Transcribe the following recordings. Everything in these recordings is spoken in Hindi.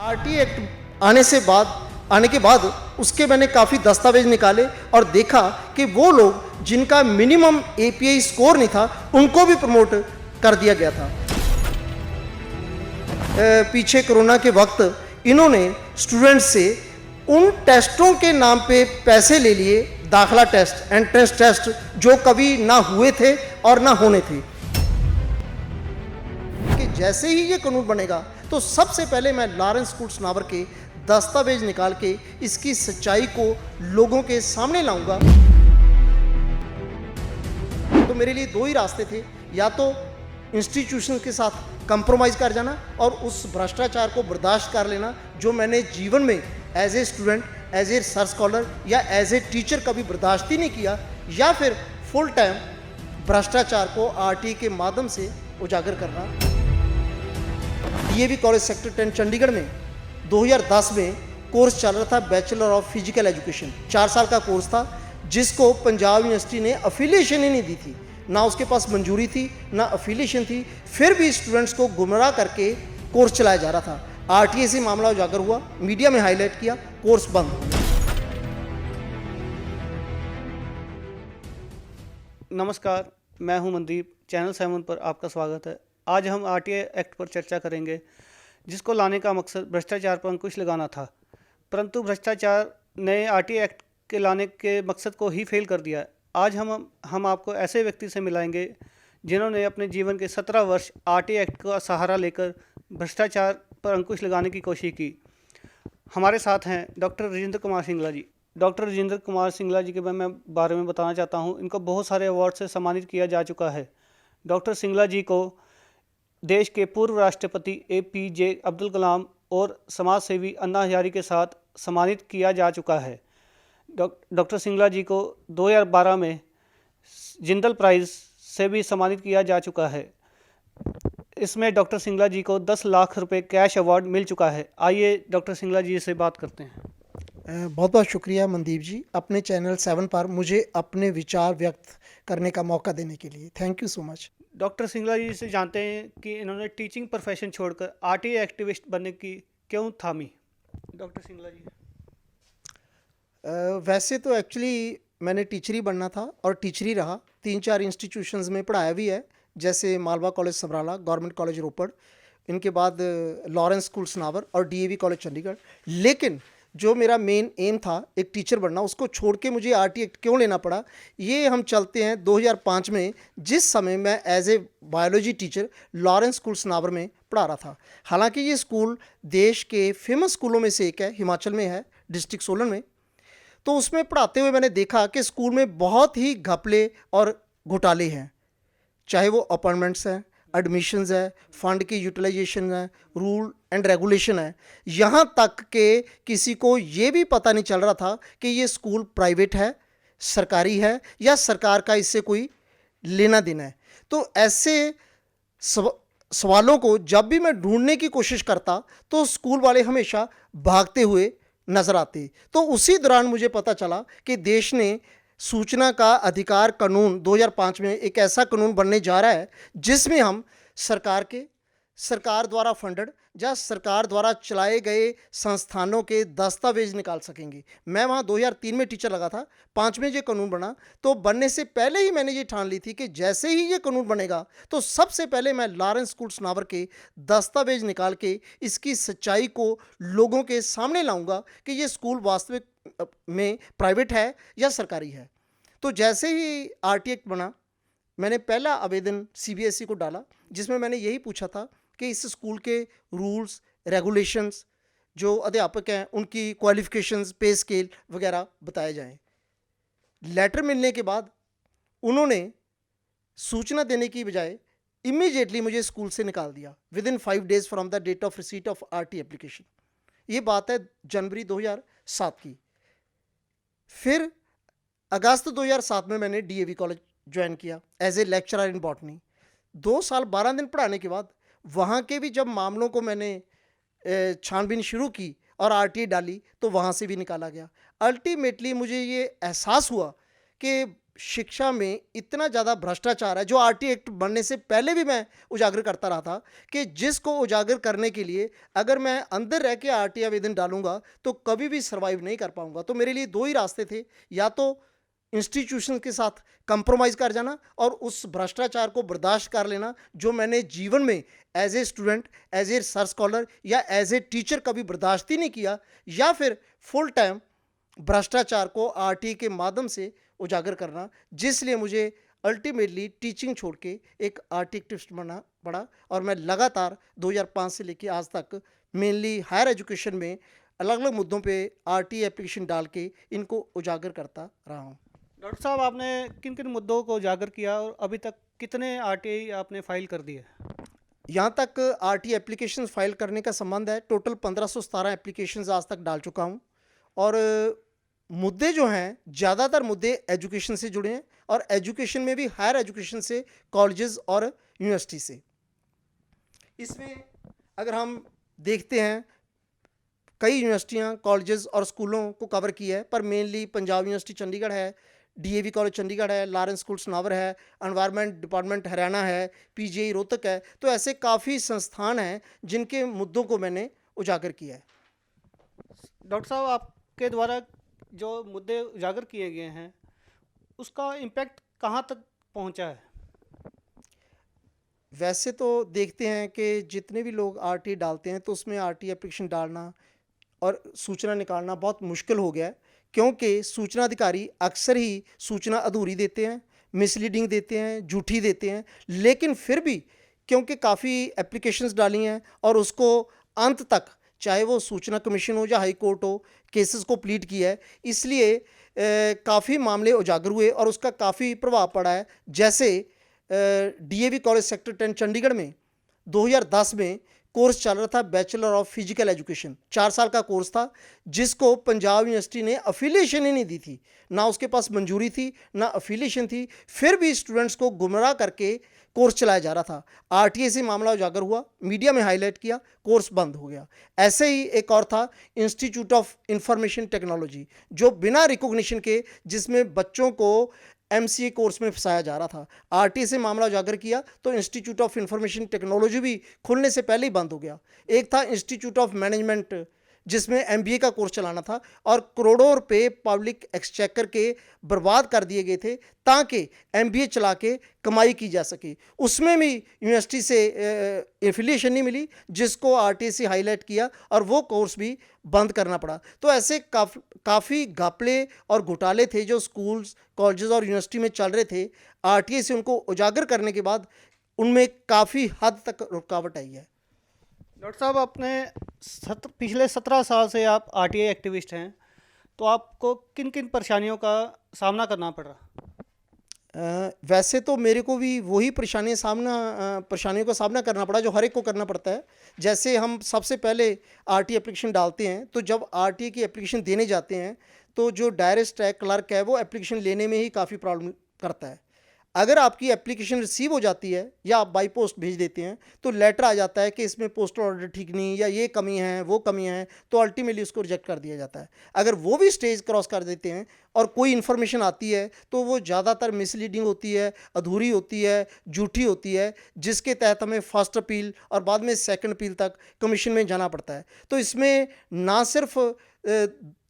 आरटी एक्ट आने के बाद उसके मैंने काफ़ी दस्तावेज निकाले और देखा कि वो लोग जिनका मिनिमम एपीआई स्कोर नहीं था उनको भी प्रमोट कर दिया गया था। पीछे कोरोना के वक्त इन्होंने स्टूडेंट्स से उन टेस्टों के नाम पे पैसे ले लिए, दाखला टेस्ट, एंट्रेंस टेस्ट, जो कभी ना हुए थे और ना होने थे। कि जैसे ही ये कानून बनेगा तो सबसे पहले मैं लॉरेंस स्कूल सनावर के दस्तावेज निकाल के इसकी सच्चाई को लोगों के सामने लाऊंगा। तो मेरे लिए दो ही रास्ते थे, या तो इंस्टीट्यूशन के साथ कंप्रोमाइज़ कर जाना और उस भ्रष्टाचार को बर्दाश्त कर लेना जो मैंने जीवन में as a student, as a research scholar या एज ए टीचर कभी बर्दाश्त ही नहीं किया, या फिर फुल टाइम भ्रष्टाचार को आरटी के माध्यम से उजागर करना। डीएवी कॉलेज सेक्टर 10 चंडीगढ़ में 2010 में कोर्स चल रहा था बैचलर ऑफ फिजिकल एजुकेशन। 4 साल का कोर्स था जिसको पंजाब यूनिवर्सिटी ने अफिलिएशन ही नहीं दी थी, ना उसके पास मंजूरी थी ना अफिलिएशन थी, फिर भी स्टूडेंट्स को गुमराह करके कोर्स चलाया जा रहा था। आरटीए से मामला उजागर हुआ, मीडिया में हाईलाइट किया, कोर्स बंद। नमस्कार, मैं हूं मनदीप, चैनल 7 पर आपका स्वागत है। आज हम आरटीए एक्ट पर चर्चा करेंगे, जिसको लाने का मकसद भ्रष्टाचार पर अंकुश लगाना था, परंतु भ्रष्टाचार ने आरटीए एक्ट के लाने के मकसद को ही फेल कर दिया है। आज हम आपको ऐसे व्यक्ति से मिलाएंगे जिन्होंने अपने जीवन के 17 वर्ष आरटीए एक्ट का सहारा लेकर भ्रष्टाचार पर अंकुश लगाने की कोशिश की। हमारे साथ हैं डॉक्टर राजेंद्र कुमार सिंगला जी। डॉक्टर राजेंद्र कुमार सिंगला जी के मैं बारे में बताना चाहता हूं। इनको बहुत सारे अवार्ड से सम्मानित किया जा चुका है। डॉक्टर सिंगला जी को देश के पूर्व राष्ट्रपति एपीजे अब्दुल कलाम और समाज सेवी अन्ना हजारी के साथ सम्मानित किया जा चुका है। डॉक्टर सिंगला जी को 2012 में जिंदल प्राइज़ से भी सम्मानित किया जा चुका है। इसमें डॉक्टर सिंगला जी को 10 लाख रुपए कैश अवार्ड मिल चुका है। आइए डॉक्टर सिंगला जी से बात करते हैं। बहुत बहुत शुक्रिया मनदीप जी, अपने चैनल 7 पर मुझे अपने विचार व्यक्त करने का मौका देने के लिए। Thank you so much. Doctor Singla ji से जानते हैं कि इन्होंने टीचिंग प्रोफेशन छोड़कर आरटीए एक्टिविस्ट बनने की क्यों थामी। डॉक्टर सिंगला जी। वैसे तो एक्चुअली मैंने टीचर ही बनना था और टीचर ही रहा। 3-4 इंस्टीट्यूशंस में पढ़ाया भी है, जैसे Malwa college Samrala, government college Ropar, इनके बाद लॉरेंस स्कूल सनावर और डीएवी कॉलेज चंडीगढ़। लेकिन जो मेरा मेन एम था एक टीचर बनना, उसको छोड़ के मुझे आरटी एक्ट क्यों लेना पड़ा, ये हम चलते हैं 2005 में, जिस समय मैं as a biology teacher Lawrence school Sanawar में पढ़ा रहा था। हालांकि ये स्कूल देश के फेमस स्कूलों में से एक है, हिमाचल में है, डिस्ट्रिक्ट सोलन में। तो उसमें पढ़ाते हुए मैंने देखा कि स्कूल में बहुत ही घपले और घोटाले हैं, चाहे वो अपॉइंटमेंट्स हैं, एडमिशन्स है, फंड की यूटिलाइजेशन है, रूल एंड रेगुलेशन है। यहाँ तक कि किसी को ये भी पता नहीं चल रहा था कि ये स्कूल प्राइवेट है, सरकारी है, या सरकार का इससे कोई लेना देना है। तो ऐसे सवालों को जब भी मैं ढूंढने की कोशिश करता तो स्कूल वाले हमेशा भागते हुए नजर आते। तो उसी दौरान मुझे पता चला कि देश ने सूचना का अधिकार कानून 2005 में एक ऐसा कानून बनने जा रहा है जिसमें हम सरकार द्वारा फंडेड या सरकार द्वारा चलाए गए संस्थानों के दस्तावेज निकाल सकेंगे। मैं वहाँ 2003 में टीचर लगा था, 5 में ये कानून बना। तो बनने से पहले ही मैंने ये ठान ली थी कि जैसे ही ये कानून बनेगा तो सबसे पहले मैं लॉरेंस स्कूल सनावर के दस्तावेज निकाल के इसकी सच्चाई को लोगों के सामने लाऊंगा कि ये स्कूल वास्तविक में प्राइवेट है या सरकारी है। तो जैसे ही आरटी एक्ट बना, मैंने पहला आवेदन सीबीएसई को डाला, जिसमें मैंने यही पूछा था कि इस स्कूल के रूल्स, रेगुलेशंस, जो अध्यापक हैं उनकी क्वालिफिकेशंस, पे स्केल वगैरह बताए जाएं। लेटर मिलने के बाद उन्होंने सूचना देने की बजाय इमीडिएटली मुझे स्कूल से निकाल दिया, within 5 days from the date of receipt of RT application. ये बात है जनवरी 2007 की। फिर अगस्त 2007 में मैंने डीएवी कॉलेज ज्वाइन किया as a lecturer in botany. 2 साल 12 दिन पढ़ाने के बाद वहाँ के भी जब मामलों को मैंने छानबीन शुरू की और आरटीए डाली तो वहाँ से भी निकाला गया। अल्टीमेटली मुझे ये एहसास हुआ कि शिक्षा में इतना ज़्यादा भ्रष्टाचार है, जो आरटी एक्ट बनने से पहले भी मैं उजागर करता रहा था, कि जिसको उजागर करने के लिए अगर मैं अंदर रह के आरटी आवेदन डालूंगा तो कभी भी सर्वाइव नहीं कर पाऊंगा। तो मेरे लिए दो ही रास्ते थे, या तो इंस्टीट्यूशन के साथ कंप्रोमाइज़ कर जाना और उस भ्रष्टाचार को बर्दाश्त कर लेना जो मैंने जीवन में as a student, as a research scholar या एज ए टीचर कभी बर्दाश्त ही नहीं किया, या फिर फुल टाइम भ्रष्टाचार को आरटी के माध्यम से उजागर करना, जिसलिए मुझे अल्टीमेटली टीचिंग छोड़ के एक आरटी एक्टिविस्ट बनना पड़ा। और मैं लगातार 2005 से लेकर आज तक मेनली हायर एजुकेशन में अलग अलग मुद्दों पे आरटी एप्लीकेशन डाल के इनको उजागर करता रहा हूँ। डॉक्टर साहब, आपने किन किन मुद्दों को उजागर किया और अभी तक कितने आरटीआई आपने फाइल कर दिए? यहाँ तक आरटी एप्लीकेशन फाइल करने का संबंध है, टोटल 1517 एप्लीकेशन आज तक डाल चुका हूँ। और मुद्दे जो हैं, ज़्यादातर मुद्दे एजुकेशन से जुड़े हैं, और एजुकेशन में भी हायर एजुकेशन से, कॉलेजेस और यूनिवर्सिटी से। इसमें अगर हम देखते हैं, कई यूनिवर्सिटियां, कॉलेजेस और स्कूलों को कवर किया है, पर मेनली पंजाब यूनिवर्सिटी चंडीगढ़ है, डीएवी कॉलेज चंडीगढ़ है, लॉरेंस स्कूल सनावर है, एनवायरनमेंट डिपार्टमेंट हरियाणा है, पीजीआई रोहतक है। तो ऐसे काफ़ी संस्थान हैं जिनके मुद्दों को मैंने उजागर किया है। डॉक्टर साहब, आपके द्वारा जो मुद्दे उजागर किए गए हैं उसका इम्पैक्ट कहाँ तक पहुँचा है? वैसे तो देखते हैं कि जितने भी लोग आरटी डालते हैं तो उसमें आरटी एप्लीकेशन डालना और सूचना निकालना बहुत मुश्किल हो गया है, क्योंकि सूचना अधिकारी अक्सर ही सूचना अधूरी देते हैं, मिसलीडिंग देते हैं, झूठी देते हैं। लेकिन फिर भी क्योंकि काफ़ी एप्लीकेशंस डाली हैं और उसको अंत तक, चाहे वो सूचना कमीशन हो या हाई कोर्ट हो, केसेस को प्लीड किया है, इसलिए काफ़ी मामले उजागर हुए और उसका काफ़ी प्रभाव पड़ा है। जैसे डीएवी कॉलेज सेक्टर 10 चंडीगढ़ में 2010 में कोर्स चल रहा था, बैचलर ऑफ फिजिकल एजुकेशन, 4 साल का कोर्स था, जिसको पंजाब यूनिवर्सिटी ने अफिलिएशन ही नहीं दी थी, ना उसके पास मंजूरी थी, ना अफिलिएशन थी। फिर भी स्टूडेंट्स को गुमराह करके कोर्स चलाया जा रहा था। आरटीए से मामला उजागर हुआ, मीडिया में हाईलाइट किया, कोर्स बंद हो गया। ऐसे ही एक और था, इंस्टीट्यूट ऑफ इंफॉर्मेशन टेक्नोलॉजी, जो बिना रिकॉग्निशन के, जिसमें बच्चों को एमसीए कोर्स में फंसाया जा रहा था। आरटी से मामला उजागर किया तो इंस्टीट्यूट ऑफ इंफॉर्मेशन टेक्नोलॉजी भी खुलने से पहले ही बंद हो गया। एक था इंस्टीट्यूट ऑफ मैनेजमेंट, जिसमें एमबीए का कोर्स चलाना था, और करोड़ों रुपए पब्लिक एक्सचेकर के बर्बाद कर दिए गए थे ताकि एमबीए चला के कमाई की जा सके। उसमें भी यूनिवर्सिटी से एफिलिएशन नहीं मिली, जिसको आरटी से हाईलाइट किया और वो कोर्स भी बंद करना पड़ा। तो ऐसे काफ़ी घपले और घोटाले थे जो स्कूल्स, कॉलेजेस और यूनिवर्सिटी में चल रहे थे। आरटीए से उनको उजागर करने के बाद उनमें काफ़ी हद तक रुकावट आई है। डॉक्टर साहब, आपने पिछले 17 साल से आप आरटीआई एक्टिविस्ट हैं, तो आपको किन किन परेशानियों का सामना करना पड़ रहा? वैसे तो मेरे को भी वही परेशानियों का सामना करना पड़ा जो हर एक को करना पड़ता है। जैसे हम सबसे पहले आरटी एप्लीकेशन डालते हैं, तो जब आरटी की एप्लीकेशन देने जाते हैं तो जो डायरेक्ट है, क्लर्क है, वो एप्लीकेशन लेने में ही काफ़ी प्रॉब्लम करता है। अगर आपकी एप्लीकेशन रिसीव हो जाती है या आप बाई पोस्ट भेज देते हैं तो लेटर आ जाता है कि इसमें पोस्टल ऑर्डर ठीक नहीं, या ये कमी है, वो कमी है, तो अल्टीमेटली उसको रिजेक्ट कर दिया जाता है। अगर वो भी स्टेज क्रॉस कर देते हैं और कोई इन्फॉर्मेशन आती है तो वो ज़्यादातर मिसलीडिंग होती है, अधूरी होती है, झूठी होती है, जिसके तहत हमें फर्स्ट अपील और बाद में सेकंड अपील तक कमीशन में जाना पड़ता है। तो इसमें ना सिर्फ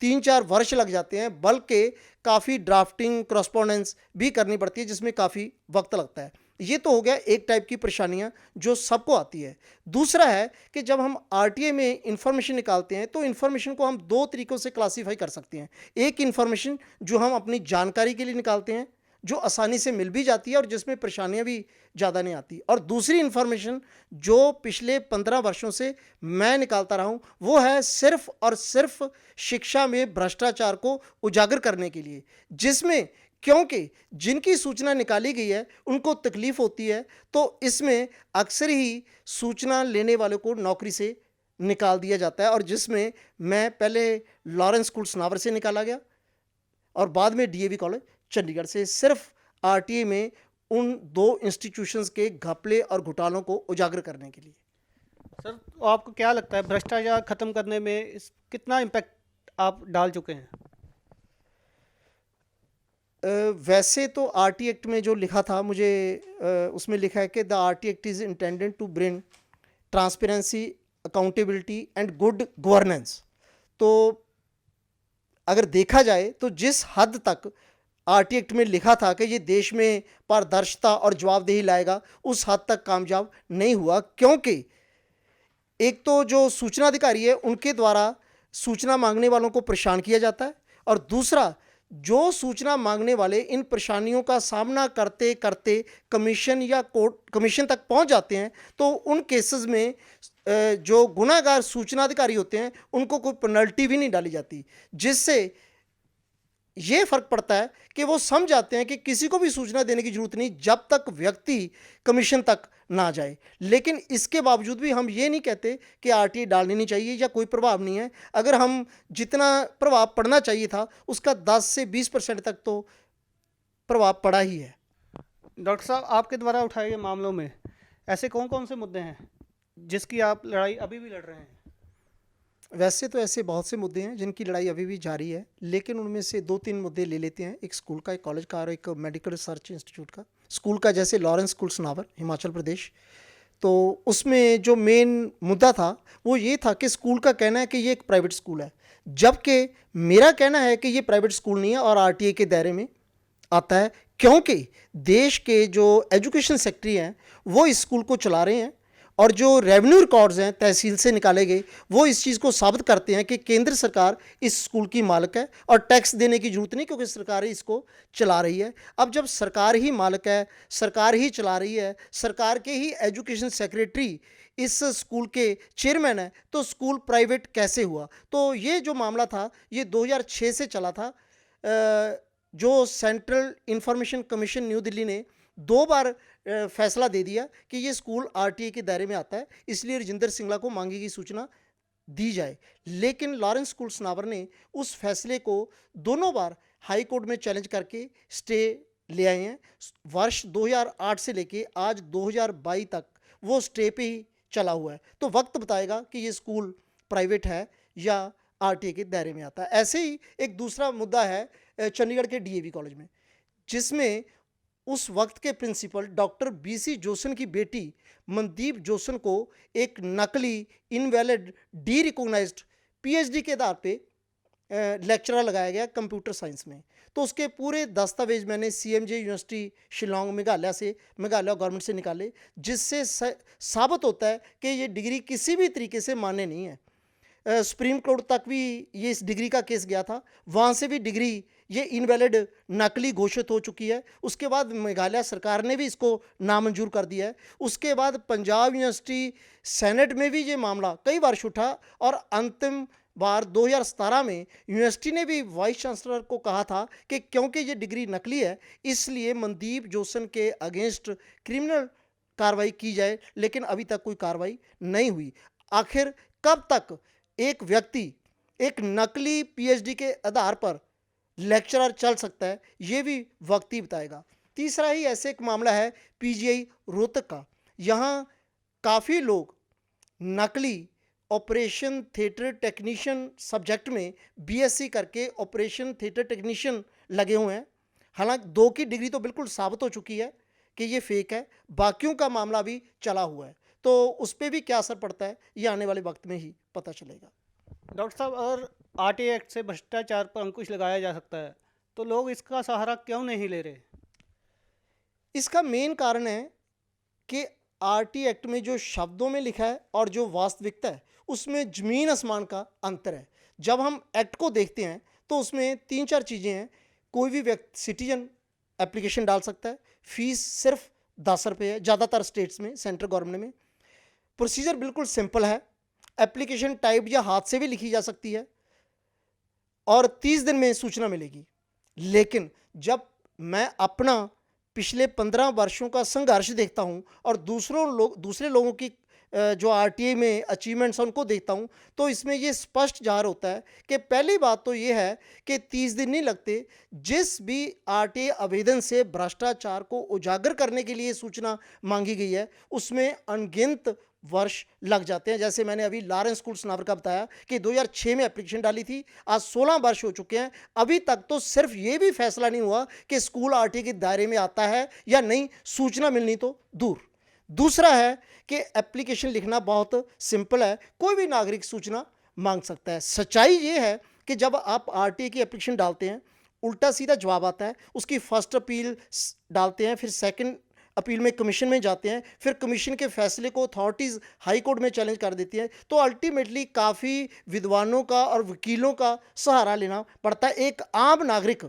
3-4 वर्ष लग जाते हैं, बल्कि काफ़ी ड्राफ्टिंग, करस्पॉन्डेंस भी करनी पड़ती है, जिसमें काफ़ी वक्त लगता है। ये तो हो गया एक टाइप की परेशानियां जो सबको आती है। दूसरा है कि जब हम आरटीए में इंफॉर्मेशन निकालते हैं तो इंफॉर्मेशन को हम दो तरीक़ों से क्लासीफाई कर सकते हैं। एक इंफॉर्मेशन जो हम अपनी जानकारी के लिए निकालते हैं, जो आसानी से मिल भी जाती है और जिसमें परेशानियां भी ज़्यादा नहीं आती, और दूसरी इन्फॉर्मेशन जो पिछले 15 वर्षों से मैं निकालता रहा हूँ, वो है सिर्फ और सिर्फ शिक्षा में भ्रष्टाचार को उजागर करने के लिए, जिसमें क्योंकि जिनकी सूचना निकाली गई है उनको तकलीफ होती है, तो इसमें अक्सर ही सूचना लेने वालों को नौकरी से निकाल दिया जाता है। और जिसमें मैं पहले लॉरेंस स्कूल सनावर से निकाला गया और बाद में डीएवी कॉलेज चंडीगढ़ से, सिर्फ आरटीए में उन दो इंस्टीट्यूशंस के घपले और घोटालों को उजागर करने के लिए। सर, तो आपको क्या लगता है भ्रष्टाचार खत्म करने में कितना इम्पैक्ट आप डाल चुके हैं? वैसे तो आरटी एक्ट में जो लिखा था मुझे उसमें लिखा है कि the RT act is intended to bring transparency, accountability and good governance. तो अगर देखा जाए तो जिस हद तक आरटी एक्ट में लिखा था कि ये देश में पारदर्शिता और जवाबदेही लाएगा, उस हद तक कामयाब नहीं हुआ, क्योंकि एक तो जो सूचना अधिकारी है उनके द्वारा सूचना मांगने वालों को परेशान किया जाता है, और दूसरा जो सूचना मांगने वाले इन परेशानियों का सामना करते करते कमीशन या कोर्ट कमीशन तक पहुंच जाते हैं, तो उन केसेस में जो गुनाहगार सूचना अधिकारी होते हैं उनको कोई पेनल्टी भी नहीं डाली जाती, जिससे ये फर्क पड़ता है कि वो समझ जाते हैं कि किसी को भी सूचना देने की जरूरत नहीं जब तक व्यक्ति कमीशन तक ना जाए। लेकिन इसके बावजूद भी हम ये नहीं कहते कि आरटीआई डालनी नहीं चाहिए या कोई प्रभाव नहीं है। अगर हम जितना प्रभाव पड़ना चाहिए था उसका 10 से 20% तक तो प्रभाव पड़ा ही है। डॉक्टर साहब, आपके द्वारा उठाए गए मामलों में ऐसे कौन कौन से मुद्दे हैं जिसकी आप लड़ाई अभी भी लड़ रहे हैं? वैसे तो ऐसे बहुत से मुद्दे हैं जिनकी लड़ाई अभी भी जारी है, लेकिन उनमें से 2-3 मुद्दे ले लेते हैं। एक स्कूल का, एक कॉलेज का और एक मेडिकल रिसर्च इंस्टीट्यूट का। स्कूल का जैसे लॉरेंस स्कूल सनावर, हिमाचल प्रदेश, तो उसमें जो मेन मुद्दा था वो ये था कि स्कूल का कहना है कि ये एक प्राइवेट स्कूल है, जबकि मेरा कहना है कि ये प्राइवेट स्कूल नहीं है और आरटीआई के दायरे में आता है, क्योंकि देश के जो एजुकेशन सेक्रेटरी हैं वो इस स्कूल को चला रहे हैं, और जो रेवेन्यू रिकॉर्ड्स हैं तहसील से निकाले गए वो इस चीज़ को साबित करते हैं कि केंद्र सरकार इस स्कूल की मालिक है और टैक्स देने की जरूरत नहीं, क्योंकि सरकार ही इसको चला रही है। अब जब सरकार ही मालिक है, सरकार ही चला रही है, सरकार के ही एजुकेशन सेक्रेटरी इस स्कूल के चेयरमैन है, तो स्कूल प्राइवेट कैसे हुआ? तो ये जो मामला था ये 2006 से चला था। जो central information commission new Delhi ने 2 बार फैसला दे दिया कि ये स्कूल आरटीआई के दायरे में आता है, इसलिए राजिंदर सिंगला को मांगी गई सूचना दी जाए। लेकिन लॉरेंस स्कूल सनावर ने उस फैसले को दोनों बार हाई कोर्ट में चैलेंज करके स्टे ले आए हैं। वर्ष 2008 से लेके आज 2022 तक वो स्टे पे ही चला हुआ है। तो वक्त बताएगा कि ये स्कूल प्राइवेट है या आरटीआई के दायरे में आता है। ऐसे ही एक दूसरा मुद्दा है चंडीगढ़ के डीएवी कॉलेज में, जिसमें उस वक्त के प्रिंसिपल डॉक्टर बीसी जोसन की बेटी मनदीप जोसन को एक नकली इनवैलिड डी रिकॉग्नाइज्ड पीएचडी के आधार पे लेक्चरर लगाया गया कंप्यूटर साइंस में। तो उसके पूरे दस्तावेज मैंने CMJ university Shillong Meghalaya government से निकाले, जिससे साबित होता है कि ये डिग्री किसी भी तरीके से मान्य नहीं है। सुप्रीम कोर्ट तक भी ये इस डिग्री का केस गया था, वहाँ से भी डिग्री ये इनवैलिड नकली घोषित हो चुकी है। उसके बाद मेघालय सरकार ने भी इसको नामंजूर कर दिया है। उसके बाद पंजाब यूनिवर्सिटी सेनेट में भी ये मामला कई बार उठा, और अंतिम बार 2017 में यूनिवर्सिटी ने भी वाइस चांसलर को कहा था कि क्योंकि ये डिग्री नकली है इसलिए मनदीप जोसन के अगेंस्ट क्रिमिनल कार्रवाई की जाए, लेकिन अभी तक कोई कार्रवाई नहीं हुई। आखिर कब तक एक व्यक्ति एक नकली पीएचडी के आधार पर लेक्चरर चल सकता है, ये भी वक्त ही बताएगा। तीसरा ही ऐसे एक मामला है पीजीआई रोहतक का। यहाँ काफ़ी लोग नकली ऑपरेशन थिएटर टेक्नीशियन सब्जेक्ट में बीएससी करके ऑपरेशन थिएटर टेक्नीशियन लगे हुए हैं। हालांकि 2 की डिग्री तो बिल्कुल साबित हो चुकी है कि ये फेक है, बाकियों का मामला भी चला हुआ है। तो उस पर भी क्या असर पड़ता है ये आने वाले वक्त में ही पता चलेगा। डॉक्टर साहब, अगर आरटीआई एक्ट से भ्रष्टाचार पर अंकुश लगाया जा सकता है तो लोग इसका सहारा क्यों नहीं ले रहे? इसका मेन कारण है कि आरटीआई एक्ट में जो शब्दों में लिखा है और जो वास्तविकता है उसमें ज़मीन आसमान का अंतर है। जब हम एक्ट को देखते हैं तो उसमें 3-4 चीज़ें हैं। कोई भी व्यक्ति सिटीजन एप्लीकेशन डाल सकता है, फीस सिर्फ 10 रुपये है ज़्यादातर स्टेट्स में, सेंट्रल गवर्नमेंट में। प्रोसीजर बिल्कुल सिंपल है, एप्लीकेशन टाइप या हाथ से भी लिखी जा सकती है और 30 दिन में सूचना मिलेगी। लेकिन जब मैं अपना पिछले 15 वर्षों का संघर्ष देखता हूं और दूसरे लोगों की जो आरटीआई में अचीवमेंट्स हैं उनको देखता हूं, तो इसमें ये स्पष्ट ज़ाहिर होता है कि पहली बात तो ये है कि 30 दिन नहीं लगते। जिस भी आरटीआई आवेदन से भ्रष्टाचार को उजागर करने के लिए सूचना मांगी गई है उसमें अनगिनत वर्ष लग जाते हैं। जैसे मैंने अभी लॉरेंस स्कूल सनावर का बताया कि 2006 में एप्लीकेशन डाली थी, आज 16 वर्ष हो चुके हैं, अभी तक तो सिर्फ ये भी फैसला नहीं हुआ कि स्कूल आरटीए के दायरे में आता है या नहीं, सूचना मिलनी तो दूर। दूसरा है कि एप्लीकेशन लिखना बहुत सिंपल है, कोई भी नागरिक सूचना मांग सकता है। सच्चाई ये है कि जब आप आरटीए की एप्लीकेशन डालते हैं, उल्टा सीधा जवाब आता है, उसकी फर्स्ट अपील डालते हैं, फिर सेकंड अपील में कमीशन में जाते हैं, फिर कमीशन के फैसले को अथॉरिटीज़ हाई कोर्ट में चैलेंज कर देती है, तो अल्टीमेटली काफ़ी विद्वानों का और वकीलों का सहारा लेना पड़ता है। एक आम नागरिक,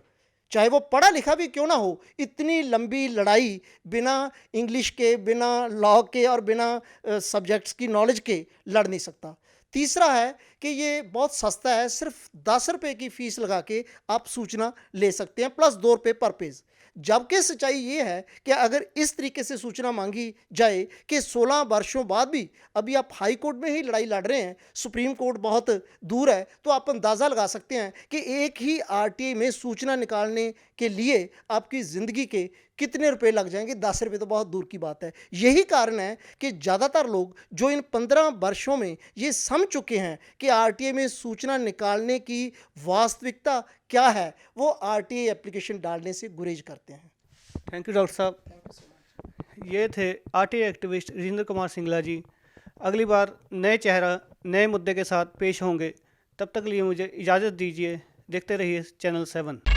चाहे वो पढ़ा लिखा भी क्यों ना हो, इतनी लंबी लड़ाई बिना इंग्लिश के, बिना लॉ के और बिना सब्जेक्ट्स की नॉलेज के लड़ नहीं सकता। तीसरा है कि ये बहुत सस्ता है, सिर्फ 10 रुपये की फ़ीस लगा के आप सूचना ले सकते हैं, प्लस 2 रुपये पर पेज। जबकि सच्चाई ये है कि अगर इस तरीके से सूचना मांगी जाए कि 16 वर्षों बाद भी अभी आप हाई कोर्ट में ही लड़ाई लड़ रहे हैं, सुप्रीम कोर्ट बहुत दूर है, तो आप अंदाज़ा लगा सकते हैं कि एक ही आरटीआई में सूचना निकालने के लिए आपकी ज़िंदगी के कितने रुपए लग जाएंगे। 10 रुपये तो बहुत दूर की बात है। यही कारण है कि ज़्यादातर लोग जो इन 15 वर्षों में ये समझ चुके हैं कि आरटीआई में सूचना निकालने की वास्तविकता क्या है, वो आरटीआई एप्लीकेशन डालने से गुरेज करते हैं। थैंक यू डॉक्टर साहब। ये थे आरटीआई एक्टिविस्ट राजेंद्र कुमार सिंगला जी। अगली बार नए चेहरा नए मुद्दे के साथ पेश होंगे, तब तक लिए मुझे इजाज़त दीजिए। देखते रहिए चैनल 7।